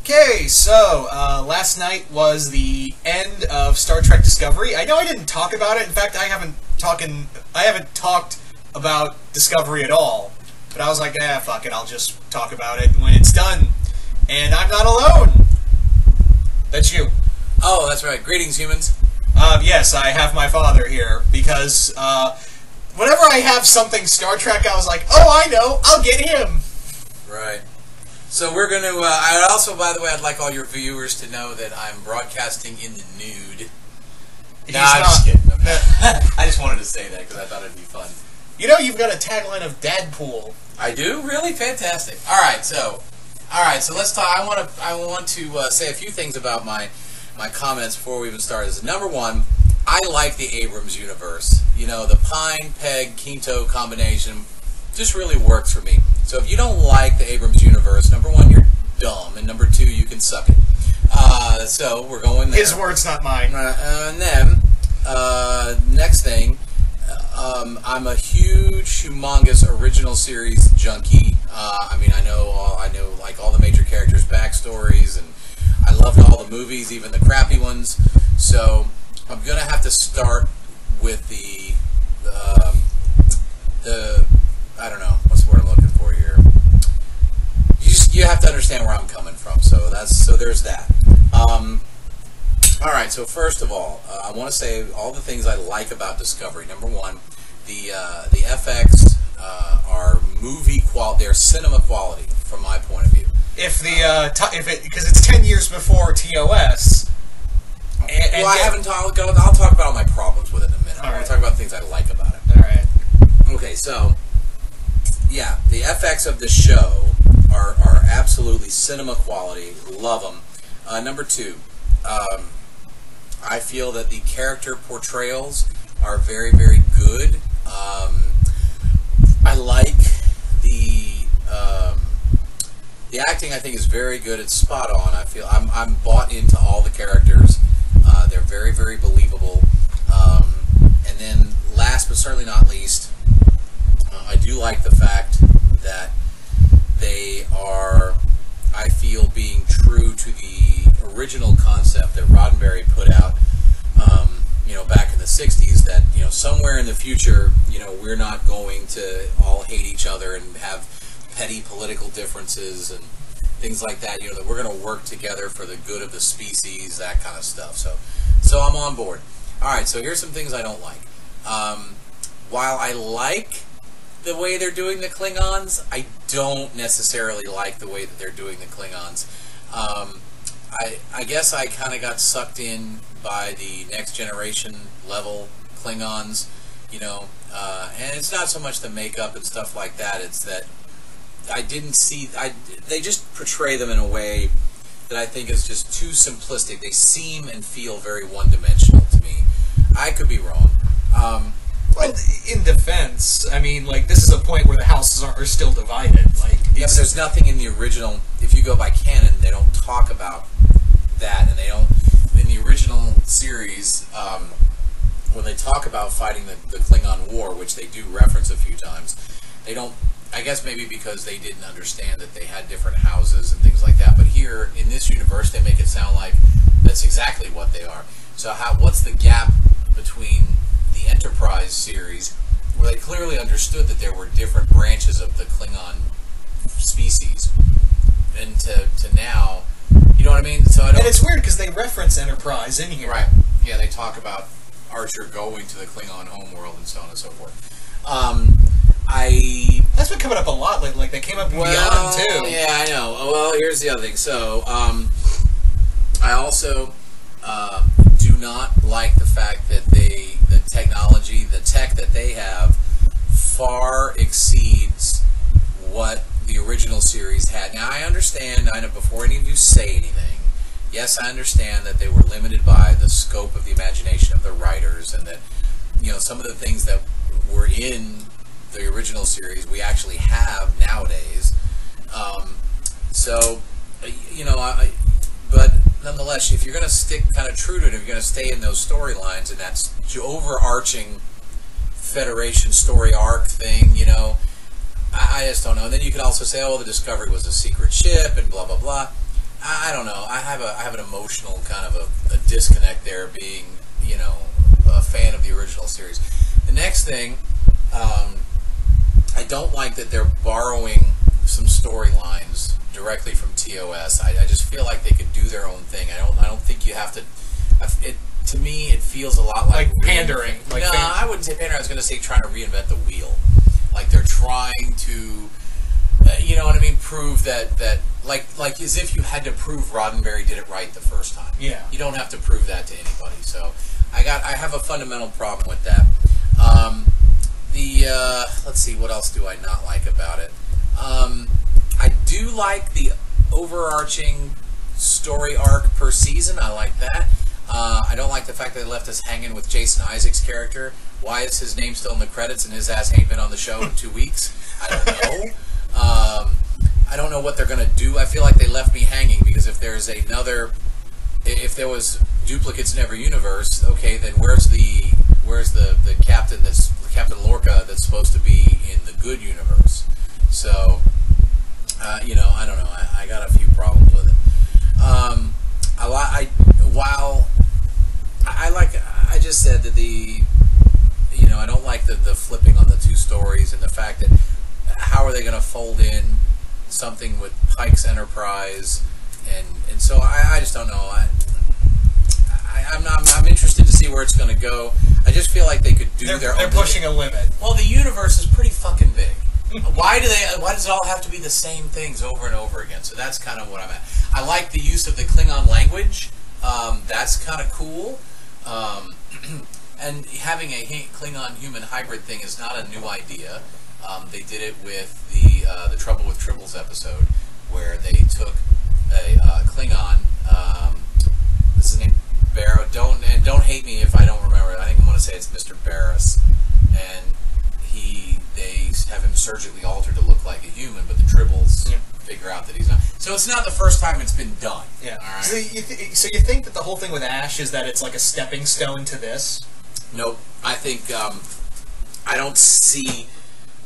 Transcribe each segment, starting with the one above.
Okay, so last night was the end of Star Trek Discovery. I know I didn't talk about it. In fact, I haven't talked about Discovery at all. But I was like, fuck it, I'll just talk about it when it's done. And I'm not alone. That's you. Oh, that's right. Greetings, humans. Yes, I have my father here because whenever I have something Star Trek, I was like, oh, I know, I'll get him. Right. So we're going to, I also, by the way, I'd like all your viewers to know that I'm broadcasting in the nude. I'm just kidding. I just wanted to say that because I thought it'd be fun. You know you've got a tagline of Dadpool. I do? Really? Fantastic. All right, so let's talk. I want to say a few things about my comments before we even start. Number one, I like the Abrams universe. You know, the Pine, Peg, Quinto combination just really works for me. So if you don't like the Abrams universe, number one, you're dumb, and number two, you can suck it. So we're going there. His words, not mine. And then, next thing, I'm a huge, humongous original series junkie. I mean, I know like all the major characters' backstories, and I loved all the movies, even the crappy ones. So I'm gonna have to start with the I don't know what's the word I'm looking for here. You have to understand where I'm coming from. So there's that. All right. So first of all, I want to say all the things I like about Discovery. Number one, the FX are movie quality. They're cinema quality from my point of view. Because it's 10 years before TOS. Well, I haven't talked. I'll talk about all my problems with it in a minute. I'm going to talk about the things I like about it. All right. Okay, so yeah, the FX of the show are absolutely cinema quality. Love them. Number two, I feel that the character portrayals are very, very good. I like the acting. I think is very good. It's spot on. I feel I'm bought into all the characters. They're very, very believable. And then, last but certainly not least, I do like the fact that they are, I feel, being true to the original concept that Roddenberry put out, back in the 60s, that, somewhere in the future, we're not going to all hate each other and have petty political differences and things like that, that we're going to work together for the good of the species, that kind of stuff. So I'm on board. All right, so here's some things I don't like. While I like the way they're doing the Klingons, I don't necessarily like the way that they're doing the Klingons. I guess I kind of got sucked in by the Next Generation level Klingons, and it's not so much the makeup and stuff like that, it's that I didn't see, they just portray them in a way that I think is just too simplistic. They seem and feel very one-dimensional to me. I could be wrong. Well, in defense, I mean, like, this is a point where the houses are still divided. Like, yeah, but there's nothing in the original. If you go by canon, they don't talk about that, and they don't. In the original series, when they talk about fighting the Klingon War, which they do reference a few times, they don't. I guess maybe because they didn't understand that they had different houses and things like that. But here in this universe, they make it sound like that's exactly what they are. So what's the gap between the Enterprise series, where they clearly understood that there were different branches of the Klingon species, and to now, you know what I mean? So and it's weird because they reference Enterprise in here. Right. Yeah, they talk about Archer going to the Klingon homeworld and so on and so forth. That's been coming up a lot lately. Like, they came up in Beyond, too. Yeah, I know. Well, here's the other thing. So, I also do not like the fact that the technology, the tech that they have, far exceeds what the original series had. Now, I understand, I know before any of you say anything, yes, I understand that they were limited by the scope of the imagination of the writers, and that, some of the things that were in the original series we actually have nowadays. But nonetheless, if you're going to stick kind of true to it, if you're going to stay in those storylines and that's overarching Federation story arc thing, I just don't know. And then you could also say, oh, the Discovery was a secret ship and blah, blah, blah. I don't know. I have an emotional kind of a disconnect there, being a fan of the original series. The next thing, I don't like that they're borrowing some storylines directly from TOS. I just feel like they could do their own thing. I don't think you have to. To me, it feels a lot like pandering. I wouldn't say pandering. I was going to say trying to reinvent the wheel. Like they're trying to, you know what I mean? Prove that like as if you had to prove Roddenberry did it right the first time. Yeah. You don't have to prove that to anybody. So I have a fundamental problem with that. Let's see, what else do I not like about it? I do like the overarching story arc per season. I like that. I don't like the fact that they left us hanging with Jason Isaacs' character. Why is his name still in the credits and his ass ain't been on the show in 2 weeks? I don't know. I don't know what they're going to do. I feel like they left me hanging because if there was duplicates in every universe, okay, then where's the captain Captain Lorca that's supposed to be in the good universe? So, I don't know. I got a few problems with it. I just said that I don't like the flipping on the two stories and the fact that how are they going to fold in something with Pike's Enterprise and so I just don't know. I'm interested to see where it's going to go. I just feel like they could do their own. They're pushing a limit. Well, the universe is pretty fucking big. Why does it all have to be the same things over and over again? So that's kind of what I'm at. I like the use of the Klingon language. That's kind of cool. And having a Klingon-human hybrid thing is not a new idea. They did it with the Trouble with Tribbles episode, where they took a Klingon. This is named Barrow. Don't hate me if I don't remember it. I think I'm going to say it's Mr. Barris, and they have him surgically altered to look like a human, but the Tribbles figure out that he's not. So it's not the first time it's been done. Yeah. All right. So you think that the whole thing with Ash is that it's like a stepping stone to this? Nope. I think I don't see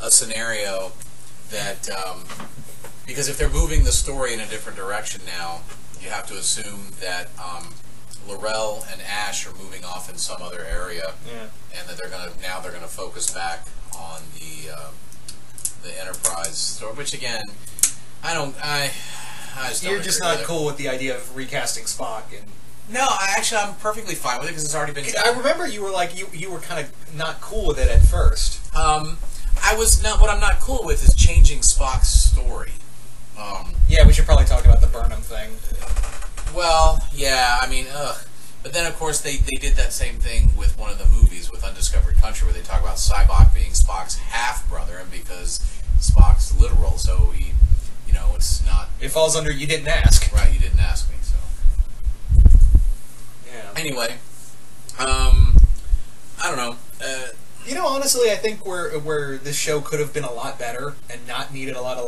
a scenario that because if they're moving the story in a different direction now, you have to assume that L'Rell and Ash are moving off in some other area, and that they're gonna focus back on the Enterprise story. Which again, I just don't. You're just not cool with the idea of recasting Spock and. No, I'm perfectly fine with it because it's already been done. I remember you were like you were kind of not cool with it at first. I was not. What I'm not cool with is changing Spock's story. Yeah, we should probably talk about the Burnham thing. Well, yeah, I mean, ugh. But then, of course, they did that same thing with one of the movies with Undiscovered Country, where they talk about Sybok being Spock's half-brother, and because Spock's literal, so he, it's not... It falls under you didn't ask. Right, you didn't ask me, so... Yeah. Anyway, I don't know. Honestly, I think where this show could have been a lot better and not needed a lot of,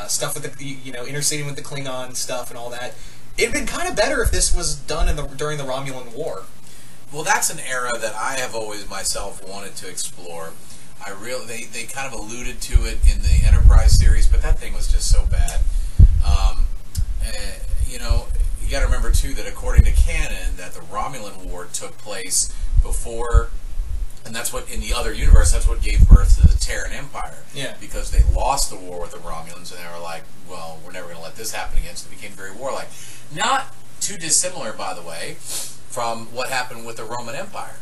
stuff with the, interceding with the Klingon stuff and all that. It'd been kind of better if this was done during the Romulan War. Well, that's an era that I have always myself wanted to explore. They kind of alluded to it in the Enterprise series, but that thing was just so bad. You got to remember too that according to canon, that the Romulan War took place before, and that's what in the other universe, that's what gave birth to the Terran Empire. Yeah. Because they lost the war with the Romulans, and they were like, well, we're never going to let this happen again, so it became very warlike. Not too dissimilar, by the way, from what happened with the Roman Empire.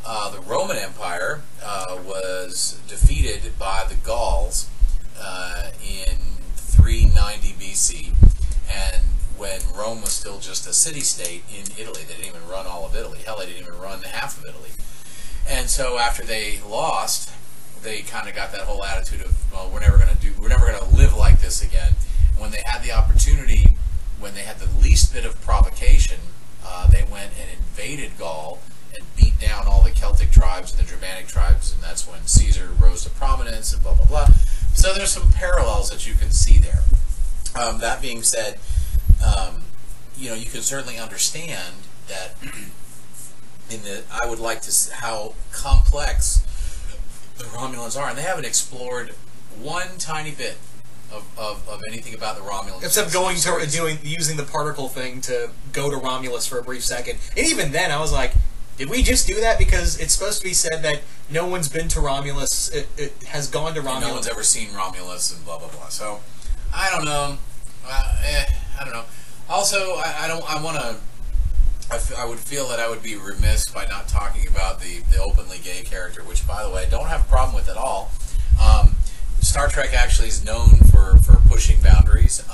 The Roman Empire was defeated by the Gauls in 390 BC, and when Rome was still just a city-state in Italy. They didn't even run all of Italy. Hell, they didn't even run half of Italy. And so after they lost, they kind of got that whole attitude of, well, we're never going to live like this again. When they had the opportunity, when they had the least bit of provocation, they went and invaded Gaul and beat down all the Celtic tribes and the Germanic tribes, and that's when Caesar rose to prominence and blah, blah, blah. So there's some parallels that you can see there. That being said, you can certainly understand that I would like to see how complex the Romulans are, and they haven't explored one tiny bit of anything about the Romulans. Except using the particle thing to go to Romulus for a brief second. And even then, I was like, did we just do that? Because it's supposed to be said that no one's been to Romulus. It has gone to Romulus. And no one's ever seen Romulus and blah, blah, blah. So, I don't know. I don't know. Also, I would feel that I would be remiss by not talking about the openly gay character, which, by the way, I don't have a problem with at all. Star Trek actually is known for pushing boundaries.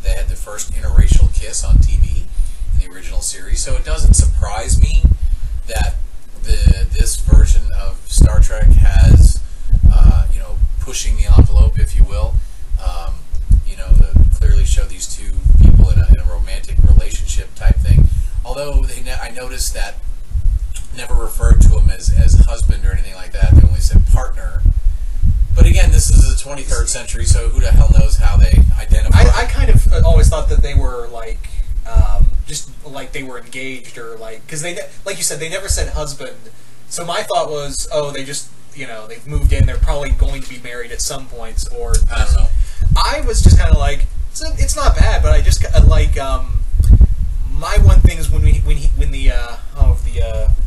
They had the first interracial kiss on TV in the original series, so it doesn't surprise me that this version of Star Trek has, pushing the envelope, if you will. To clearly show these two people in a romantic relationship type thing. Although I noticed that never referred to him as husband or anything like that. They only said partner. But again, this is the 23rd century, so who the hell knows how they identify? I kind of always thought that they were just like they were engaged, or because like you said, they never said husband. So my thought was, they just they've moved in. They're probably going to be married at some points, or I don't know. I was just kind of like, it's not bad, but I just my one thing is when the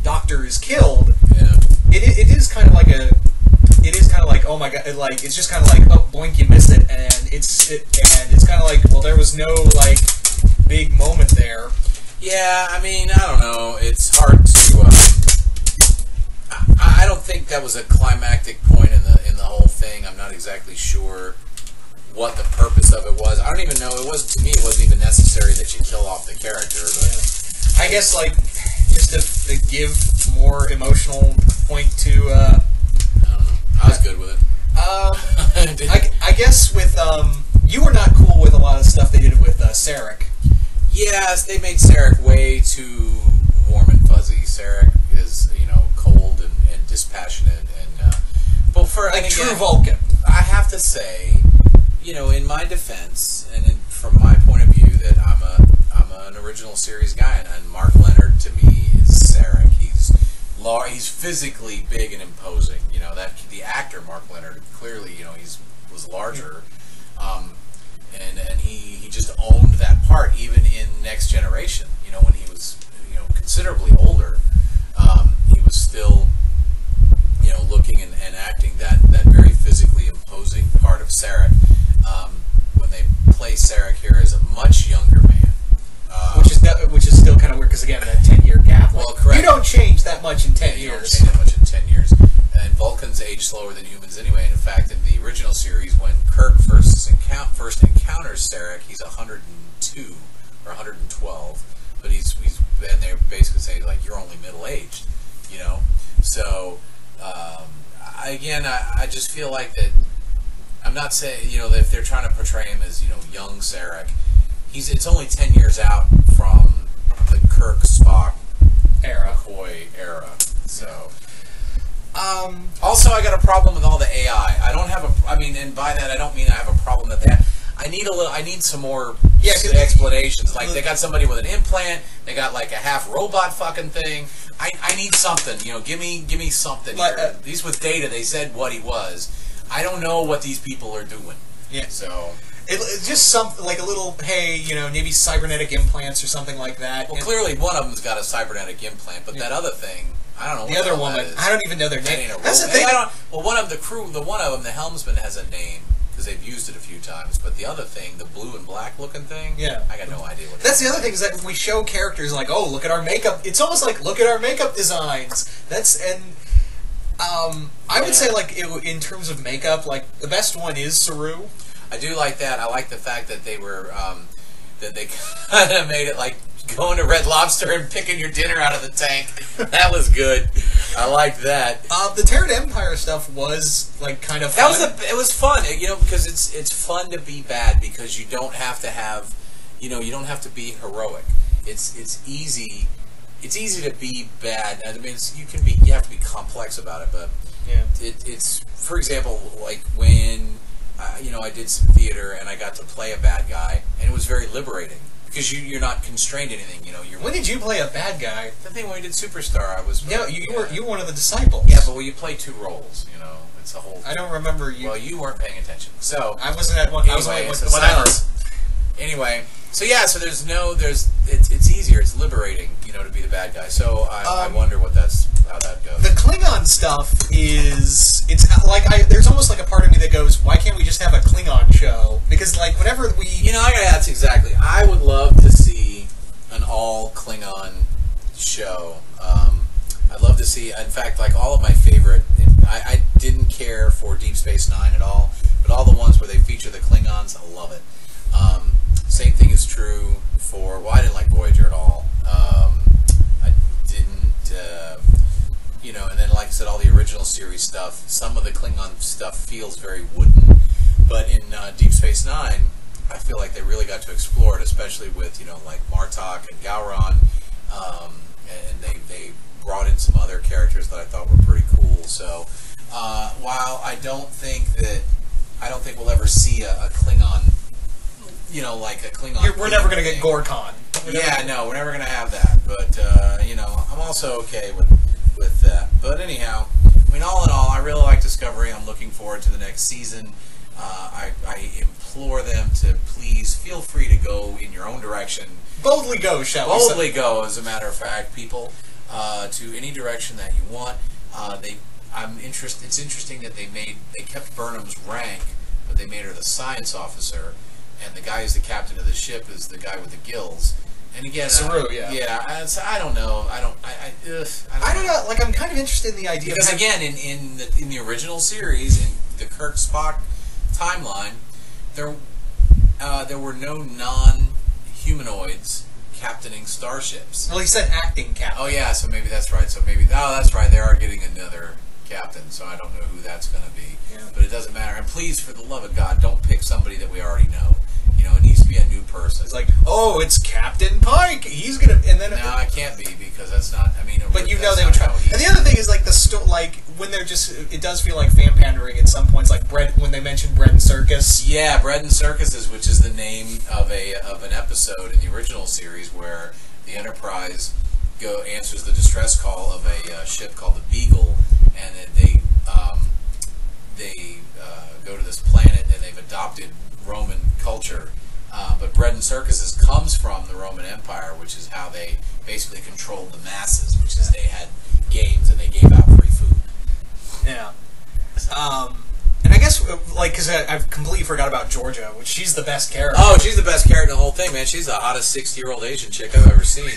doctor is killed. Yeah. It is kind of like oh my god, it's just kind of like, oh, boink, you missed it, and it's kind of like, well, there was no big moment there. Yeah, I mean, I don't know. It's hard to. I don't think that was a climactic point in the whole thing. I'm not exactly sure what the purpose of it was. I don't even know. To me, it wasn't even necessary that you kill off the character. But I guess just to give more emotional point to. I don't know. I was good with it. I guess with you were not cool with a lot of stuff they did with Sarek. Yes, they made Sarek way too warm and fuzzy. Sarek is cold and dispassionate and true Vulcan. I have to say, in my defense and from my point of view, that I'm an original series guy, and Mark Leonard to me is Sarek. He's physically big and imposing. That the actor Mark Leonard clearly was larger, and he just owned that part even in Next Generation. When he was considerably older, he was still looking and acting that very physically imposing part of Sarek. When they play Sarek here as a much younger man, which is still kind of weird because again that 10-year gap. Well, correct. You don't change that much in 10 years. You don't change that much in 10 years. And Vulcans age slower than humans anyway. And in fact, in the original series, when Kirk first encounters Sarek, he's 102 or 112. But and they're basically saying you're only middle aged, So I just feel like that. I'm not saying if they're trying to portray him as young Sarek, it's only 10 years out from the Kirk Spock era, McCoy era. So. Also, I got a problem with all the AI. I don't have and by that I don't mean I have a problem that I need some more explanations. They got somebody with an implant. They got a half robot fucking thing. I need something. Give me something here. These with Data, they said what he was. I don't know what these people are doing. Yeah. So. It's just something a little, maybe cybernetic implants or something like that. Well, clearly one of them's got a cybernetic implant, but that other thing. I don't know. The other woman, I don't even know their name. That's the thing. One of them, the helmsman, has a name because they've used it a few times. But the other thing, the blue and black looking thing, I got no idea what. That's the other thing is that we show characters look at our makeup. It's almost like look at our makeup designs. I would say in terms of makeup, the best one is Saru. I do like that. I like the fact that they were that they kind of made it going to Red Lobster and picking your dinner out of the tank. That was good. I liked that. The Terran Empire stuff was kind of fun. It was fun, because it's fun to be bad because you don't have to have, you don't have to be heroic. It's easy. It's easy to be bad. I mean, you have to be complex about it, but it's for example when I did some theater and I got to play a bad guy, and it was very liberating. Because you're not constrained to anything, When did you play a bad guy? The thing when we did Superstar, I was. You were one of the disciples. Yeah, but when you play two roles, It's a whole. I don't remember you. Well, you weren't paying attention, so I wasn't at one. I was anyway, at it's whatever. Anyway, so yeah, so it's easier, it's liberating, to be the bad guy. So I wonder how that goes. The Klingon stuff it's like there's almost like a part of me that goes, why can't we just have a Klingon show? Because like whenever we, that's exactly. I would love to see an all Klingon show. I'd love to see. In fact, like all of my favorite, I didn't care for Deep Space Nine at all, but all the ones where they feature the Klingons, I love it. Same thing is true for. Well, I didn't like Voyager at all. I didn't. And then like I said, all the original series stuff. Some of the Klingon stuff feels very wooden, but in Deep Space Nine, I feel like they really got to explore it, especially with like Martok and Gowron, and they brought in some other characters that I thought were pretty cool. So while I don't think we'll ever see a Klingon, like a Klingon. we're never going to get Gorkon. We're never going to have that. But I'm also okay with that. But anyhow, I mean, all in all, I really like Discovery. I'm looking forward to the next season. I implore them to please feel free to go in your own direction. Boldly go, shall we say. Boldly go, as a matter of fact, people, to any direction that you want. It's interesting that they kept Burnham's rank, but they made her the science officer, and the guy who's the captain of the ship is the guy with the gills. And again, Saru, I don't know. I don't know. Like I'm kind of interested in the idea because again, in the original series, in the Kirk Spock timeline, there were no non-humanoids captaining starships. Well, he said acting captain. Oh yeah, so maybe that's right. That's right. They are getting another captain, so I don't know who that's going to be. Yeah. But it doesn't matter. And please, for the love of God, don't pick somebody that we already know. It needs to be a new person. It's like, oh, it's Captain Pike. He's gonna, and then no, it can't be because that's not. I mean, but they would try. And the other thing is like when they're just, it does feel like fan pandering at some points. Like when they mention Bread and Circus. Yeah, Bread and Circuses, which is the name of an episode in the original series where the Enterprise answers the distress call of a ship called the Beagle, and they go to this planet and they've adopted Roman culture, but Bread and Circuses comes from the Roman Empire, which is how they basically controlled the masses, which is they had games and they gave out free food. Yeah. And I guess, like, because I've completely forgot about Georgia, which she's the best character. Oh, she's the best character in the whole thing, man. She's the hottest 60-year-old Asian chick I've ever seen.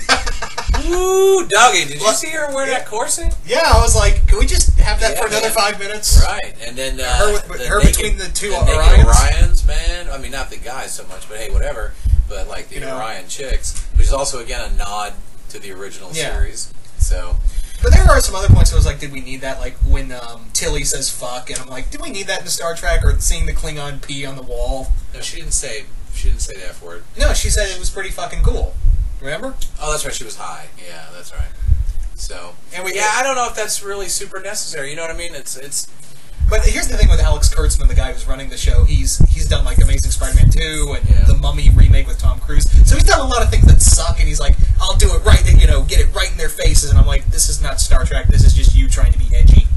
Woo, doggy! Did you see her wear that corset? Yeah, I was like, can we just have that for another 5 minutes? Right, and then her between the two Orions, man. I mean, not the guys so much, but hey, whatever. But like the Orion chicks, which is also again a nod to the original series. So. But there are some other points where I was like, did we need that? Like when Tilly says fuck, and I'm like, did we need that in Star Trek? Or seeing the Klingon pee on the wall? No, she didn't say the F word. No, she said it was pretty fucking cool. Remember? Oh, that's right. She was high. Yeah, that's right. So, I don't know if that's really super necessary. You know what I mean? It's. But here's the thing with Alex Kurtzman, the guy who's running the show. He's done like Amazing Spider-Man 2 and the Mummy remake with Tom Cruise. So he's done a lot of things that suck, and he's like, I'll do it right, get it right in their faces. And I'm like, this is not Star Trek. This is just you trying to be edgy.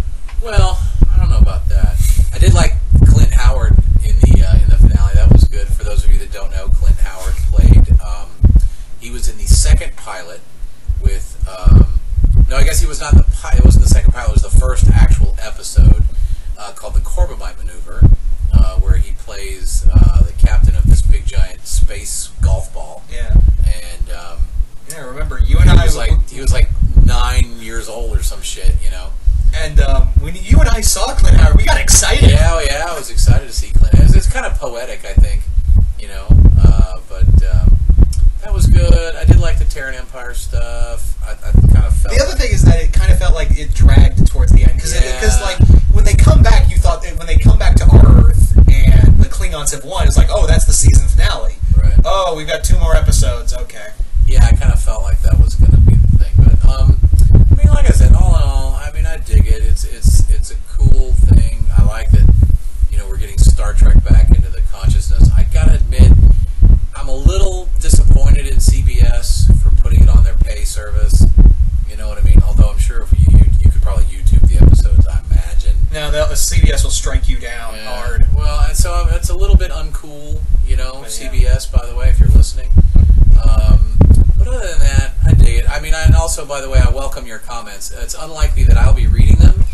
Well, I don't know about that. I did like Clint Howard in the finale. That was good. For those of you that don't know, Clint Howard played. He was in the second pilot with. No, I guess he was not the pilot. It wasn't the second pilot. It was the first actual episode. Called the Corbomite Maneuver, where he plays the captain of this big giant space golf ball. Yeah. And remember you and I he was like 9 years old or some shit, And when you and I saw Clint Howard, we got excited. Yeah, I was excited to see Clint. It's kind of poetic, I think, but that was good. I did like the Terran Empire stuff. I kind of felt. The other thing is that it kind of felt like it dragged towards the end because like when they come back, you thought that when they come back to our Earth and the Klingons have won, it's like, oh, that's the season finale. Right. Oh, we've got 2 more episodes. Okay. Yeah, I kind of felt like that was going to be the thing, but I mean, like I said, all in all, I mean, I dig it. It's a cool thing. I like that. We're getting Star Trek back into the consciousness. I gotta admit, I'm a little disappointed in CBS for putting it on their pay service. You know what I mean? Although I'm sure if you could probably YouTube the episodes, I imagine. Now, CBS will strike you down Yeah. hard. Well, and so it's a little bit uncool, you know. But, yeah. CBS, by the way, if you're listening. But other than that, I dig it. I mean, and also, by the way, I welcome your comments. It's unlikely that I'll be reading them.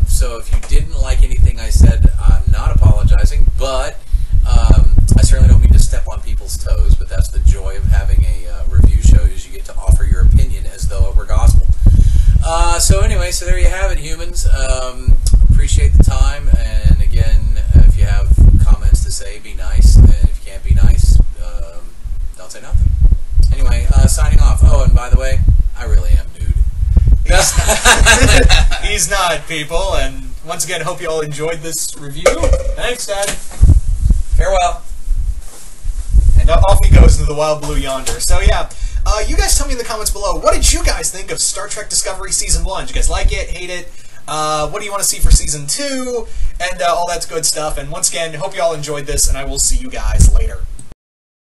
So if you didn't like anything I said, I'm not apologizing. But I certainly don't mean to step on people's toes. But that's the joy of having a review show, is you get to offer your opinion as though it were gospel. So anyway, so there you have it, humans. Appreciate the time, and again, if you have comments to say, be nice, and if you can't be nice, don't say nothing. Anyway, signing off. Oh, and by the way, I really am nude. He's not, people, and once again, hope you all enjoyed this review. Thanks, Dad. Farewell. And off he goes into the wild blue yonder. So yeah, you guys tell me in the comments below, what did you guys think of Star Trek Discovery Season 1? Did you guys like it, hate it? What do you want to see for Season 2? And all that good stuff. And once again, hope you all enjoyed this, and I will see you guys later.